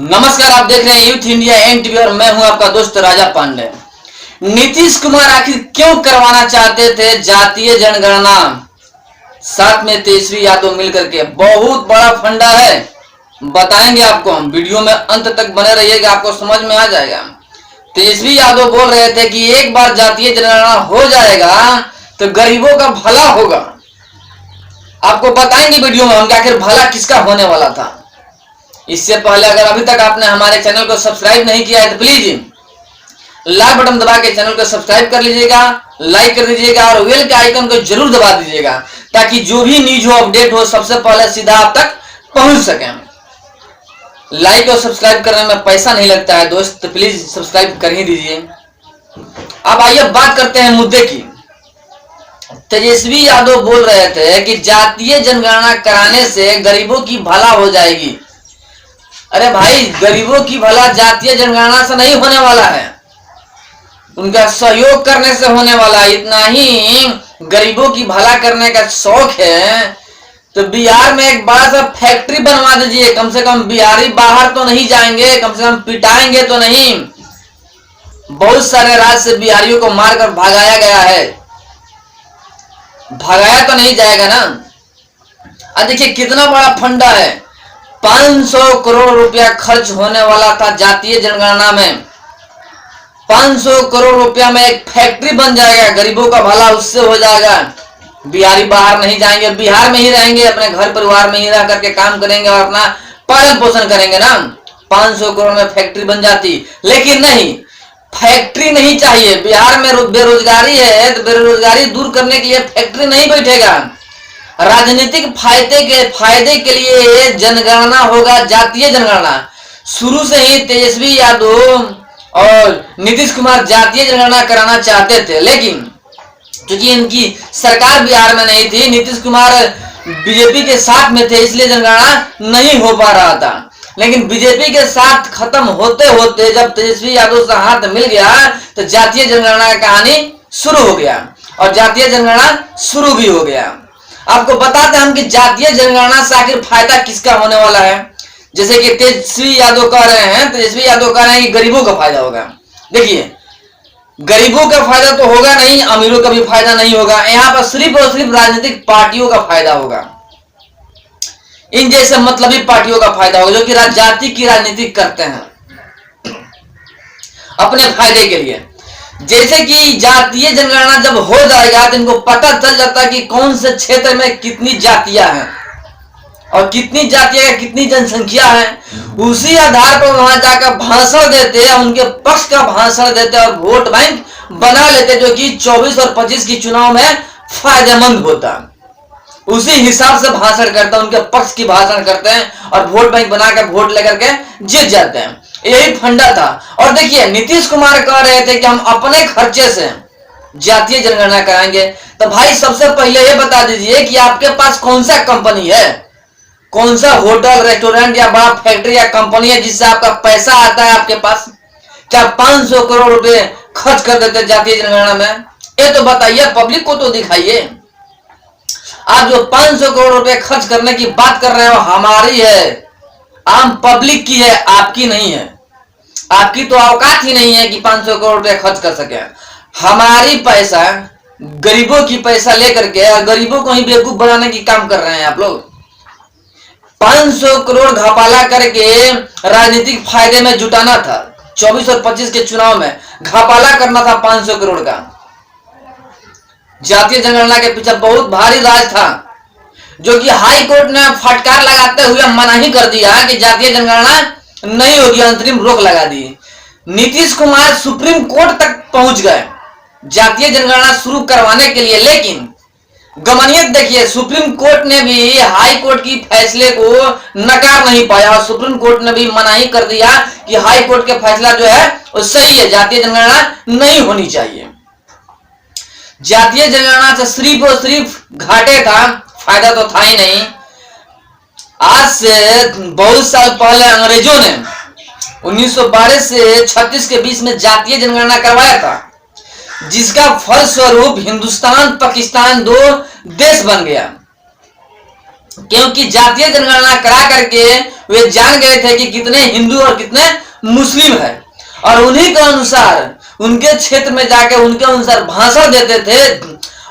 नमस्कार, आप देख रहे हैं यूथ इंडिया एनटीवी और मैं हूं आपका दोस्त राजा पांडे। नीतीश कुमार आखिर क्यों करवाना चाहते थे जातीय जनगणना? साथ में तेजस्वी यादव मिलकर के बहुत बड़ा फंडा है, बताएंगे आपको हम। वीडियो में अंत तक बने रहिएगा, आपको समझ में आ जाएगा। तेजस्वी यादव बोल रहे थे कि एक बार जातीय जनगणना हो जाएगा तो गरीबों का भला होगा। आपको बताएंगे वीडियो में हम कि आखिर भला किसका होने वाला था। इससे पहले अगर अभी तक आपने हमारे चैनल को सब्सक्राइब नहीं किया है तो प्लीज लाल बटन दबा के चैनल को सब्सक्राइब कर लीजिएगा, लाइक कर दीजिएगा और बेल के आइकन को जरूर दबा दीजिएगा ताकि जो भी न्यूज हो, अपडेट हो, सबसे पहले सीधा आप तक पहुंच सके। लाइक और सब्सक्राइब करने में पैसा नहीं लगता है दोस्त, तो प्लीज सब्सक्राइब कर ही दीजिए। अब आइए बात करते हैं मुद्दे की। तेजस्वी यादव बोल रहे थे कि जातीय जनगणना कराने से गरीबों की भला हो जाएगी। अरे भाई, गरीबों की भला जातीय जनगणना से नहीं होने वाला है, उनका सहयोग करने से होने वाला है। इतना ही गरीबों की भला करने का शौक है तो बिहार में एक बड़ा सा फैक्ट्री बनवा दीजिए। कम से कम बिहारी बाहर तो नहीं जाएंगे, कम से कम पिटाएंगे तो नहीं। बहुत सारे राज्य से बिहारियों को मारकर भगाया गया है, भगाया तो नहीं जाएगा ना। अब देखिए कितना बड़ा फंडा है, 500 करोड़ रुपया खर्च होने वाला था जातीय जनगणना में। 500 करोड़ रुपया में एक फैक्ट्री बन जाएगा, गरीबों का भला उससे हो जाएगा। बिहारी बाहर नहीं जाएंगे, बिहार में ही रहेंगे, अपने घर परिवार में ही रह करके काम करेंगे और अपना पालन पोषण करेंगे ना। 500 करोड़ में फैक्ट्री बन जाती, लेकिन नहीं, फैक्ट्री नहीं चाहिए। बिहार में बेरोजगारी है तो बेरोजगारी दूर करने के लिए फैक्ट्री नहीं बैठेगा। राजनीतिक फायदे के लिए जनगणना होगा, जातीय जनगणना। शुरू से ही तेजस्वी यादव और नीतीश कुमार जातीय जनगणना कराना चाहते थे, लेकिन क्योंकि इनकी सरकार बिहार में नहीं थी, नीतीश कुमार बीजेपी के साथ में थे, इसलिए जनगणना नहीं हो पा रहा था। लेकिन बीजेपी के साथ खत्म होते होते जब तेजस्वी यादव से हाथ मिल गया तो जातीय जनगणना का कहानी शुरू हो गया और जातीय जनगणना शुरू भी हो गया। आपको बताते हैं हम कि जातीय जनगणना से आखिर फायदा किसका होने वाला है। जैसे कि तेजस्वी यादव कह रहे हैं कि गरीबों का फायदा होगा। देखिए, गरीबों का फायदा तो होगा नहीं, अमीरों का भी फायदा नहीं होगा। यहाँ पर सिर्फ और सिर्फ राजनीतिक पार्टियों का फायदा होगा, इन जैसे मतलबी पार्टियों का फायदा होगा जो कि जाति की राजनीति करते हैं अपने फायदे के लिए। जैसे कि जातीय जनगणना जब हो जाएगा तो इनको पता चल जाता है कि कौन से क्षेत्र में कितनी जातियां हैं और कितनी जातियां का कितनी जनसंख्या है। उसी आधार पर वहां जाकर भाषण देते हैं, उनके पक्ष का भाषण देते हैं और वोट बैंक बना लेते हैं, जो कि 24 और 25 की चुनाव में फायदेमंद होता है। उसी हिसाब से भाषण करते हैं, उनके पक्ष की भाषण करते हैं और वोट बैंक बनाकर वोट लेकर के जीत जाते हैं। यही फंडा था। और देखिए, नीतीश कुमार कह रहे थे कि हम अपने खर्चे से जातीय जनगणना कराएंगे। तो भाई, सबसे पहले ये बता दीजिए कि आपके पास कौन सा कंपनी है, कौन सा होटल, रेस्टोरेंट या बड़ा फैक्ट्री या कंपनी है जिससे आपका पैसा आता है आपके पास। क्या 500 करोड़ रुपए खर्च कर देते जातीय जनगणना में? ये तो बताइए, पब्लिक को तो दिखाइए। आप जो 500 करोड़ रुपए खर्च करने की बात कर रहे हो हमारी है, आम पब्लिक की है, आपकी नहीं है। आपकी तो औकात ही नहीं है कि 500 करोड़ रुपए खर्च कर सके। हमारी पैसा, गरीबों की पैसा लेकर के और गरीबों को ही बेवकूफ बनाने की काम कर रहे हैं आप लोग। 500 करोड़ घपाला करके राजनीतिक फायदे में जुटाना था। 24 और 25 के चुनाव में घपाला करना था 500 करोड़ का। जातीय जनगणना के पीछे बहुत भारी राज था, जो कि हाई कोर्ट ने फटकार लगाते हुए मनाही कर दिया कि जातीय जनगणना नहीं होगी, अंतरिम रोक लगा दी। नीतीश कुमार सुप्रीम कोर्ट तक पहुंच गए जातीय जनगणना शुरू करवाने के लिए, लेकिन गमनियत देखिए, सुप्रीम कोर्ट ने भी हाई कोर्ट की फैसले को नकार नहीं पाया और सुप्रीम कोर्ट ने भी मनाही कर दिया कि हाई कोर्ट के फैसला जो है वो सही है, जातीय जनगणना नहीं होनी चाहिए। जातीय जनगणना से सिर्फ और सिर्फ घाटे था, फायदा तो था ही नहीं। आज से बहुत साल पहले अंग्रेजों ने 1912 से 36 के बीच में जातीय जनगणना करवाया था, जिसका फलस्वरूप हिंदुस्तान पाकिस्तान 2 देश बन गया। क्योंकि जातीय जनगणना करा करके वे जान गए थे कि कितने हिंदू और कितने मुस्लिम है, और उन्हीं के अनुसार उनके क्षेत्र में जाकर उनके अनुसार भाषण देते थे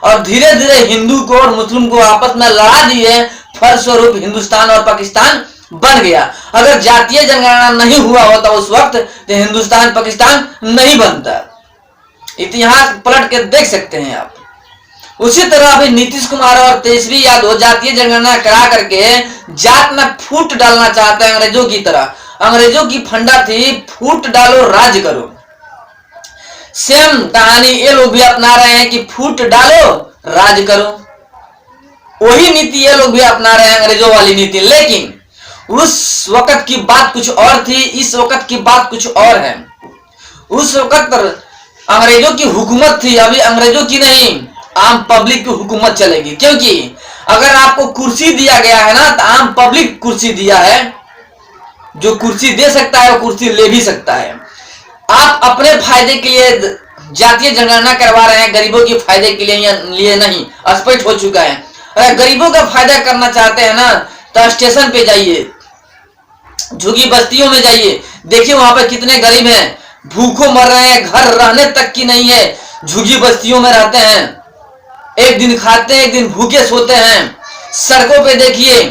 और धीरे धीरे हिंदू को और मुस्लिम को आपस में लड़ा दिए। फलस्वरूप हिंदुस्तान और पाकिस्तान बन गया। अगर जातीय जनगणना नहीं हुआ होता उस वक्त तो हिंदुस्तान पाकिस्तान नहीं बनता। इतिहास पलट के देख सकते हैं आप। उसी तरह अभी नीतीश कुमार और तेजस्वी यादव जातीय जनगणना करा करके जात में फूट डालना चाहते हैं अंग्रेजों की तरह। अंग्रेजों की फंडा थी फूट डालो राज करो। सेम कहानी ये लोग भी अपना रहे हैं कि फूट डालो राज करो। वही नीति ये लोग भी अपना रहे हैं, अंग्रेजों वाली नीति। लेकिन उस वक्त की बात कुछ और थी, इस वक्त की बात कुछ और है। उस वक्त अंग्रेजों की हुकूमत थी, अभी अंग्रेजों की नहीं, आम पब्लिक की हुकूमत चलेगी। क्योंकि अगर आपको कुर्सी दिया गया है ना, तो आम पब्लिक कुर्सी दिया है। जो कुर्सी दे सकता है वो कुर्सी ले भी सकता है। आप अपने फायदे के लिए जातीय जनगणना करवा रहे हैं, गरीबों के फायदे के लिए नहीं, स्पष्ट हो चुका है। अगर गरीबों का फायदा करना चाहते हैं ना, तो स्टेशन पे जाइए, झुग्गी बस्तियों में जाइए, देखिए वहां पर कितने गरीब हैं, भूखों मर रहे हैं, घर रहने तक की नहीं है, झुग्गी बस्तियों में रहते हैं, एक दिन खाते हैं एक दिन भूखे सोते हैं। सड़कों पे देखिए,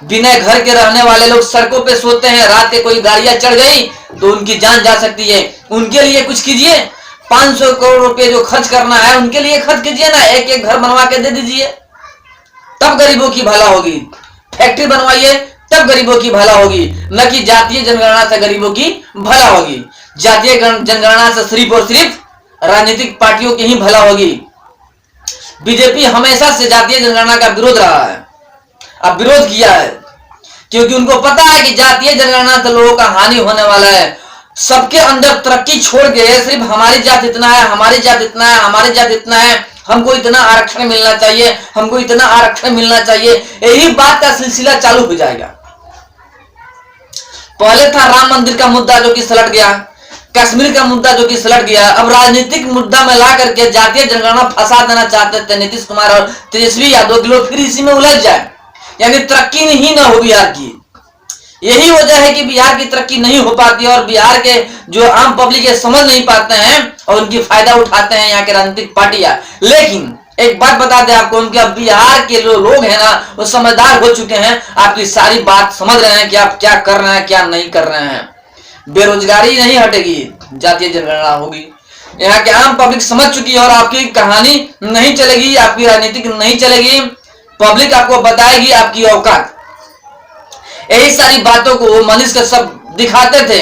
बिना घर के रहने वाले लोग सड़कों पे सोते हैं। रात के कोई गाड़ियां चढ़ गई तो उनकी जान जा सकती है। उनके लिए कुछ कीजिए। 500 करोड़ रुपए जो खर्च करना है उनके लिए खर्च कीजिए ना, एक एक घर बनवा के दे दीजिए, तब गरीबों की भला होगी। फैक्ट्री बनवाइए, तब गरीबों की भला होगी, न कि जातीय जनगणना से गरीबों की भला होगी। जातीय जनगणना से सिर्फ और सिर्फ राजनीतिक पार्टियों की ही भला होगी। बीजेपी हमेशा से जातीय जनगणना का विरोध रहा है, अब विरोध किया है, क्योंकि उनको पता है कि जातीय जनगणना से लोगों का हानि होने वाला है। सबके अंदर तरक्की छोड़ के सिर्फ हमारी जात इतना है, हमारी जात इतना है, हमारी जात इतना है, हमको इतना आरक्षण मिलना चाहिए, हमको इतना आरक्षण मिलना चाहिए, यही बात का सिलसिला चालू हो जाएगा। पहले था राम मंदिर का मुद्दा जो कि सलट गया, कश्मीर का मुद्दा जो कि सलट गया, अब राजनीतिक मुद्दा में ला करके जातीय जनगणना फंसा देना चाहते थे नीतीश कुमार और तेजस्वी यादव के लोग, फिर इसी में उलझ जाए, यानी तरक्की ही ना हो बिहार की। यही वजह है कि बिहार की तरक्की नहीं हो पाती और बिहार के जो आम पब्लिक है समझ नहीं पाते हैं और उनकी फायदा उठाते हैं यहाँ के राजनीतिक पार्टियां। लेकिन एक बात बता दें आपको, उनके बिहार के जो लोग हैं ना वो समझदार हो चुके हैं, आपकी सारी बात समझ रहे हैं कि आप क्या कर रहे हैं क्या नहीं कर रहे हैं। बेरोजगारी नहीं हटेगी, जातीय जनगणना होगी। यहाँ के आम पब्लिक समझ चुकी है और आपकी कहानी नहीं चलेगी, आपकी राजनीतिक नहीं चलेगी, पब्लिक आपको बताएगी आपकी औकात। यही सारी बातों को मनीष कश्यप दिखाते थे,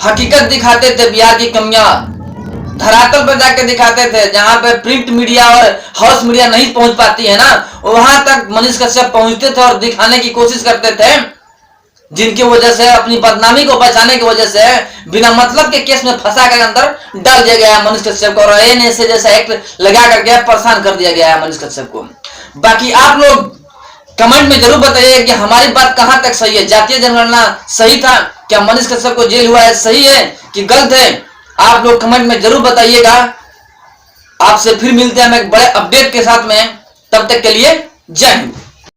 हकीकत दिखाते थे, बिहार की कमियां धरातल पर जाकर दिखाते थे। जहां पे प्रिंट मीडिया और हाउस मीडिया नहीं पहुंच पाती है ना, वहां तक मनीष कश्यप पहुंचते थे और दिखाने की कोशिश करते थे, जिनकी वजह से अपनी बदनामी को बचाने की वजह से बिना मतलब के केस में फंसा कर अंदर डाल दिया गया है मनीष कश्यप को, और एनएसए जैसा एक्ट लगा करके परेशान कर दिया गया है मनीष कश्यप को। बाकी आप लोग कमेंट में जरूर बताइए कि हमारी बात कहां तक सही है, जातीय जनगणना सही था क्या, मनीष कश्यप को जेल हुआ है सही है कि गलत है, आप लोग कमेंट में जरूर बताइएगा। आपसे फिर मिलते हैं हम एक बड़े अपडेट के साथ में, तब तक के लिए जय हिंद।